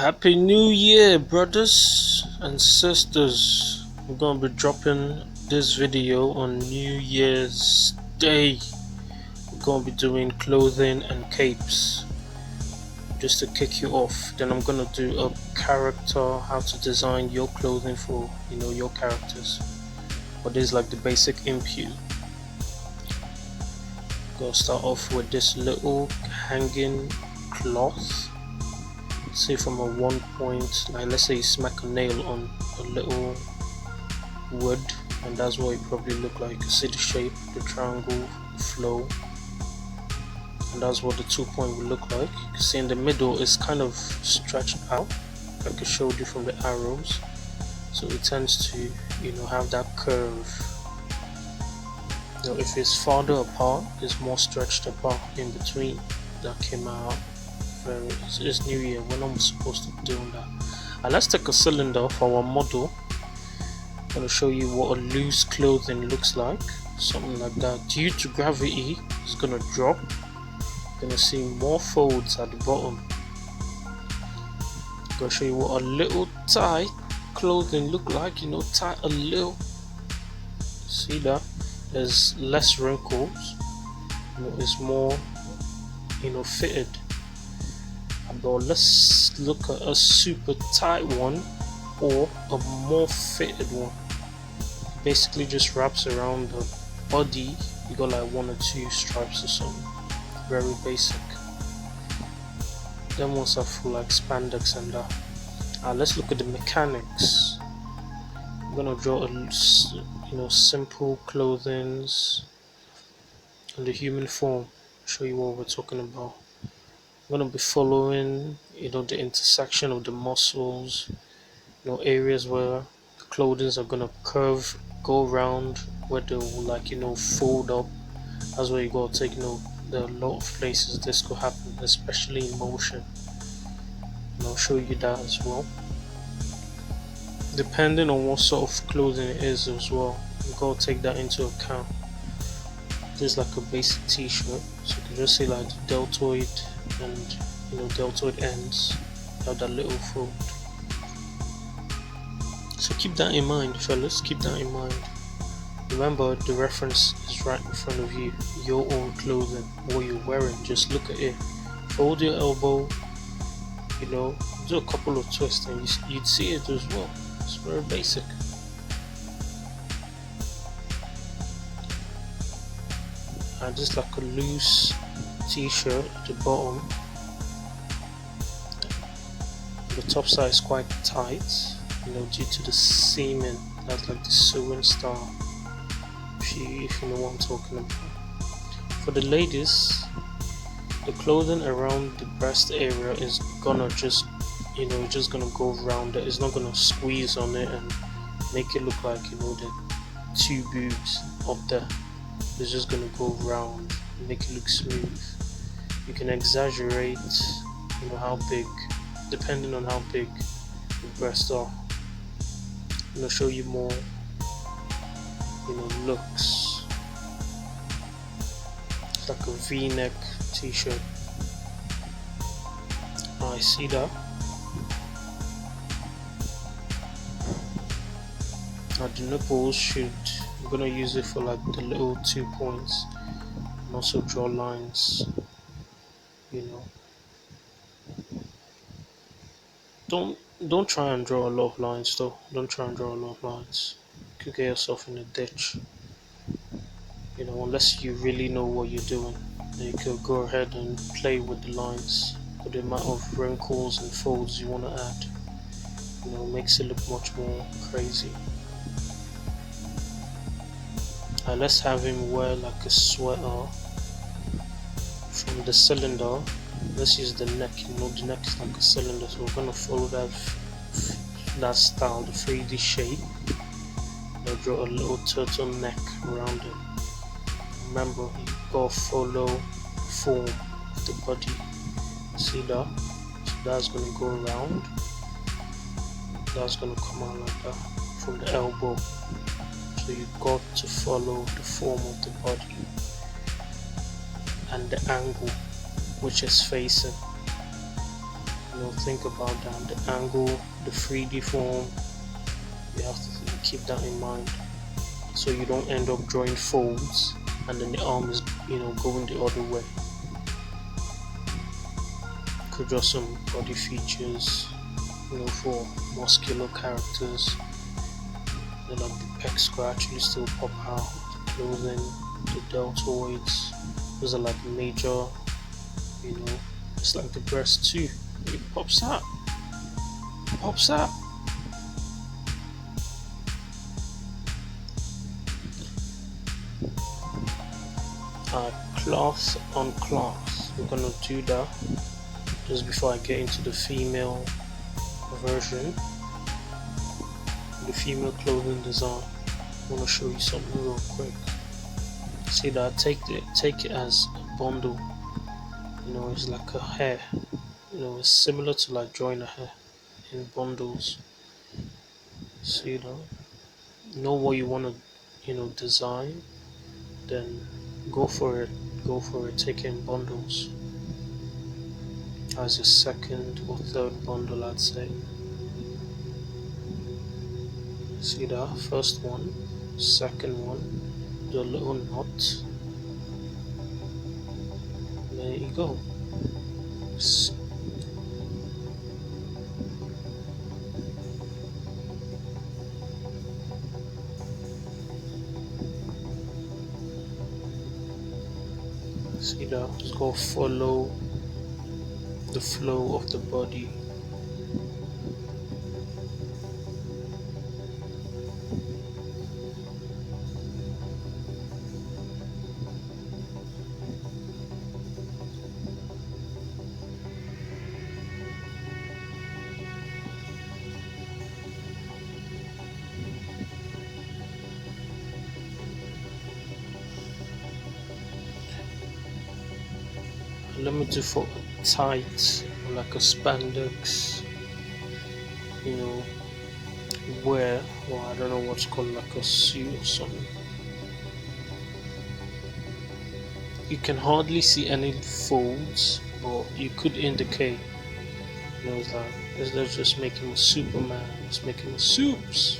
Happy New Year, brothers and sisters. I'm gonna be dropping this video on New Year's Day. We're gonna be doing clothing and capes just to kick you off. Then I'm gonna do a character, how to design your clothing for your characters. But this is like the basic input. Gonna start off with this little hanging cloth. Say from a 1 point, like let's say you smack a nail on a little wood, and that's what it probably look like. You see the shape, the triangle, the flow, and that's what the 2 point will look like. You can see in the middle it's kind of stretched out, like I showed you from the arrows, so it tends to have that curve. If it's farther apart, it's more stretched apart in between. That came out. It's New Year, we're not supposed to be doing that. And let's take a cylinder for our model. I'm going to show you what a loose clothing looks like, something like that. Due to gravity, it's going to drop. You're going to see more folds at the bottom. I'm going to show you what a little tight clothing look like, tight a little. See that? There's less wrinkles, it's more fitted. But let's look at a super tight one or a more fitted one. Basically just wraps around the body. You got like 1 or 2 stripes or something. Very basic. Them ones are full like spandex and that. Let's look at the mechanics. I'm gonna draw a simple clothings and the human form. Show you what we're talking about. I'm going to be following the intersection of the muscles, areas where the clothing are going to curve, go around, where they will fold up. That's where you got to take there are a lot of places this could happen, especially in motion, and I'll show you that as well. Depending on what sort of clothing it is as well, you got to take that into account. This is like a basic t-shirt, so you can just see like the deltoid and deltoid ends have that little fold. So keep that in mind, fellas, keep that in mind. Remember, the reference is right in front of you. Your own clothing, what you're wearing, just look at it. Fold your elbow, do a couple of twists and you'd see it as well. It's very basic. And just like a loose t-shirt at the bottom. The top side is quite tight, due to the seaming. That's like the sewing style, if you know what I'm talking about. For the ladies, the clothing around the breast area is gonna just gonna go around it. It's not gonna squeeze on it and make it look like the 2 boobs up there. It's just gonna go around and make it look smooth. You can exaggerate how big, depending on how big the breasts are. I'm gonna show you more looks. It's like a v-neck t-shirt. I see that. Now the nipples I'm gonna use it for like the little 2 points, and also draw lines. Don't try and draw a lot of lines though. Don't try and draw a lot of lines. You could get yourself in a ditch. Unless you really know what you're doing, then you could go ahead and play with the lines. But the amount of wrinkles and folds you want to add, makes it look much more crazy. Let's have him wear like a sweater. From the cylinder, let's use the neck. The neck is like a cylinder, so we're gonna follow that style, the 3D shape. I'll draw a little turtleneck around it. Remember, you gotta follow the form of the body. See that? So that's gonna go around. That's gonna come out like that from the elbow. So you got to follow the form of the body and the angle which is facing. think about that. The angle, the 3D form, you have to keep that in mind, so you don't end up drawing folds and then the arm is going the other way. Could draw some body features, for muscular characters. Then like the pecs could actually still pop out, the clothing, the deltoids. Those are like major, it's like the breast too. It pops out, pops out. Class on class. We're gonna do that just before I get into the female version, the female clothing design. I want to show you something real quick. See that? Take it as a bundle. It's like a hair. It's similar to like drawing a hair in bundles. See that? Know what you want to, design. Then go for it. Go for it. Take it in bundles. As a second or third bundle, I'd say. See that? First one, second one, the little knot. There you go. See that? Just go follow the flow of the body. Let me do for a tight, like a spandex, wear, or I don't know what's called, like a suit or something. You can hardly see any folds, but you could indicate, that they're just making a Superman, it's making a soups.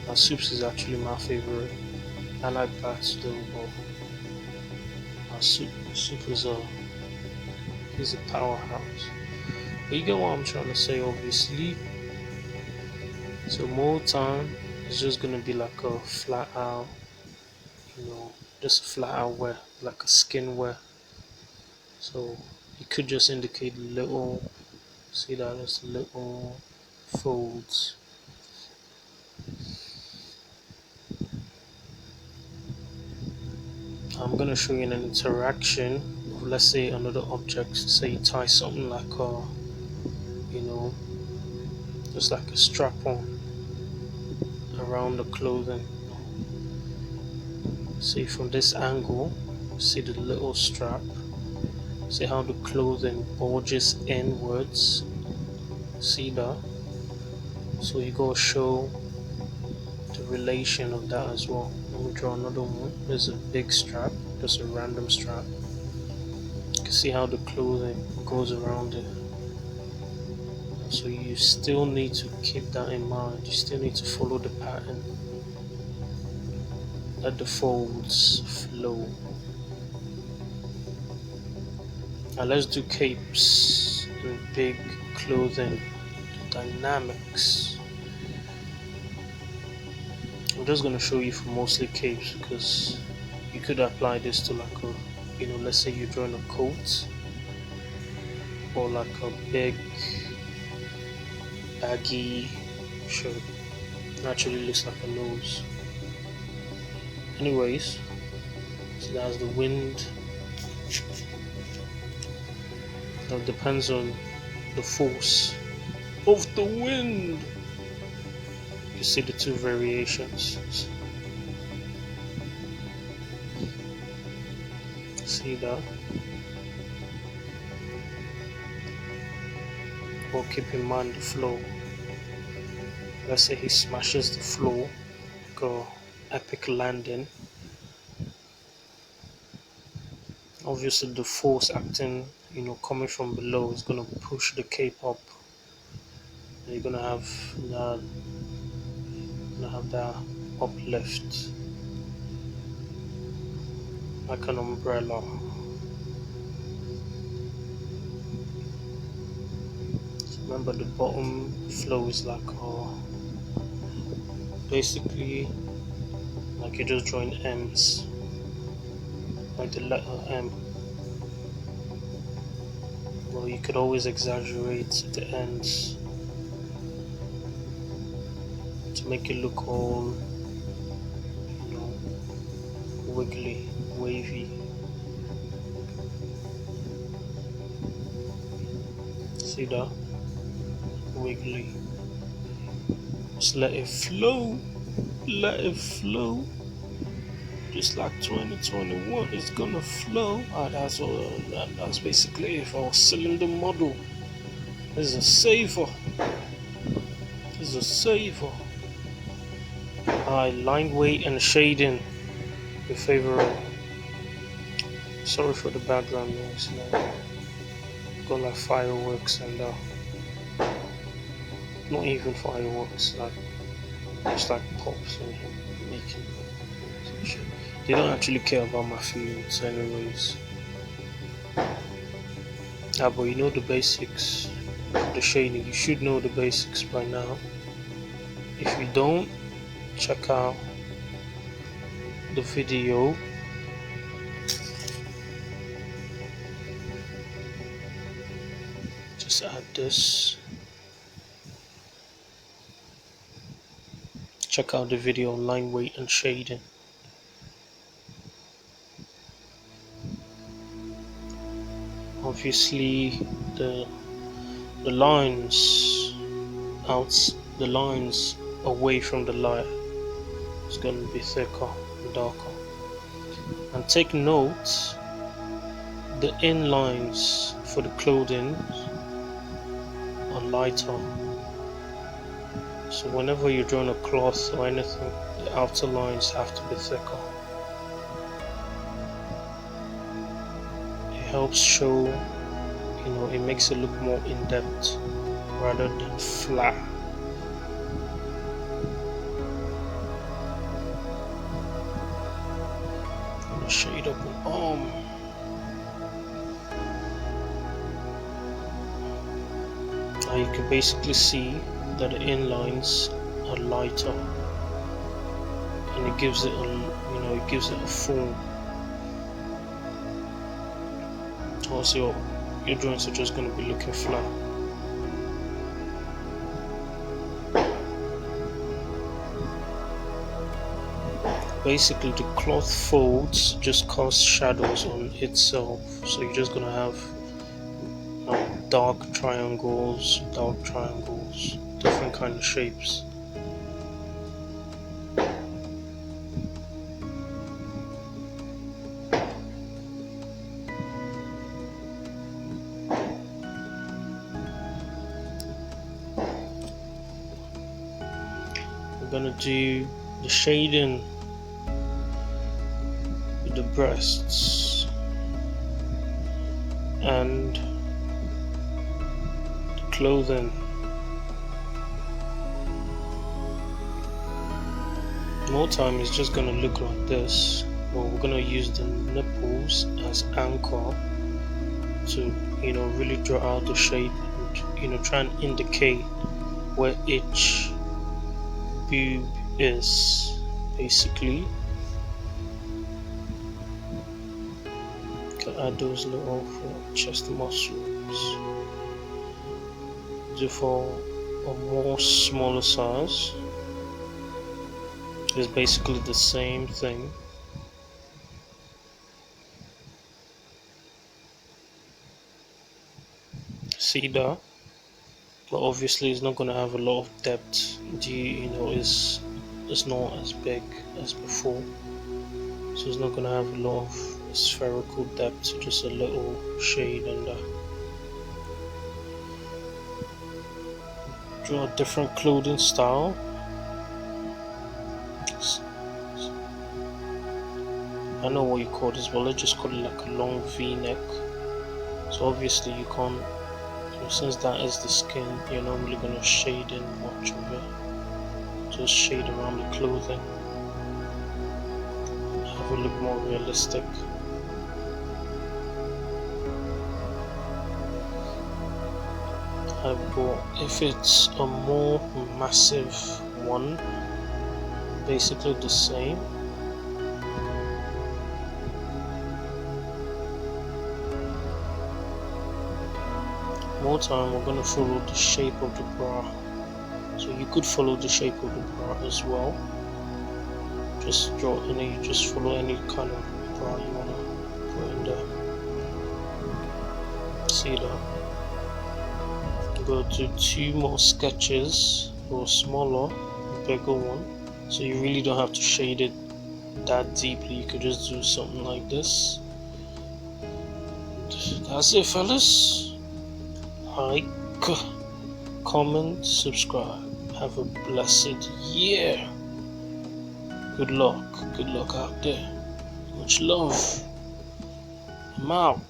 Now, soups is actually my favorite. I like bats though, but soup is a powerhouse. But you get what I'm trying to say, obviously. So more time it's just gonna be like a flat out, just a flat out wear, like a skin wear. So you could just indicate little, see that as little folds. I'm gonna show you an interaction of, let's say, another object. Say you tie something like you know, just like a strap on around the clothing. See from this angle, see the little strap. See how the clothing bulges inwards. See that? So you gotta show the relation of that as well. Let me draw another one. There's a big strap, just a random strap. You can see how the clothing goes around it. So you still need to keep that in mind. You still need to follow the pattern. Let the folds flow. Now let's do capes and big clothing, dynamics. I'm just going to show you for mostly capes because you could apply this to like a, let's say you're drawing a coat or like a big baggy shirt. It actually looks like a nose. Anyways, so that's the wind. Now it depends on the force of the wind. You see the two variations. See that? But keep in mind the flow. Let's say he smashes the floor, like a epic landing. Obviously the force acting, coming from below is going to push the cape up, and you're gonna have that uplift like an umbrella. So remember, the bottom flow is like basically like you're just drawing M's, like the letter M. Well, you could always exaggerate the ends to make it look all, wiggly, wavy. See that? Wiggly. Just let it flow. Let it flow. Just like 2021 is gonna flow. That's all. That's basically it for our cylinder model. This is a saver. This is a saver. Line weight and shading be favorable. Sorry for the background noise. Got like fireworks and not even fireworks, like just like pops and making shit. They don't actually care about my feelings anyways. But you know the basics of the shading. You should know the basics by now. If you don't, check out the video. Just add this. Check out the video on line weight and shading. Obviously the lines the lines away from the light is going to be thicker and darker. And take note, the in lines for the clothing are lighter. So whenever you're drawing a cloth or anything, the outer lines have to be thicker. It helps show, it makes it look more in depth rather than flat. Shade up an arm. Now you can basically see that the inlines are lighter, and it gives it a form. Also, your drawings are just going to be looking flat. Basically, the cloth folds just cast shadows on itself, so you're just gonna have dark triangles, different kind of shapes. We're gonna do the shading, the breasts and the clothing. More time is just gonna look like this. Well, we're gonna use the nipples as anchor to really draw out the shape and try and indicate where each boob is, basically. Add those little chest muscles. Do for a more smaller size. It's basically the same thing. See that? But obviously it's not gonna have a lot of depth. It's not as big as before. So it's not gonna have a lot of spherical depth, so just a little shade and draw a different clothing style. I know what you call this, but let's just call it like a long V-neck. So obviously you can't, since that is the skin, you're not really going to shade in much of it. Just shade around the clothing, have it look more realistic. But if it's a more massive one, basically the same. More time, we're going to follow the shape of the bra. So you could follow the shape of the bra as well. Just follow any kind of bra you want to put in there. See that? Go to 2 more sketches or smaller, bigger one. So you really don't have to shade it that deeply. You could just do something like this. That's it, fellas. Like, comment, subscribe. Have a blessed year. Good luck out there. Much love. I'm out.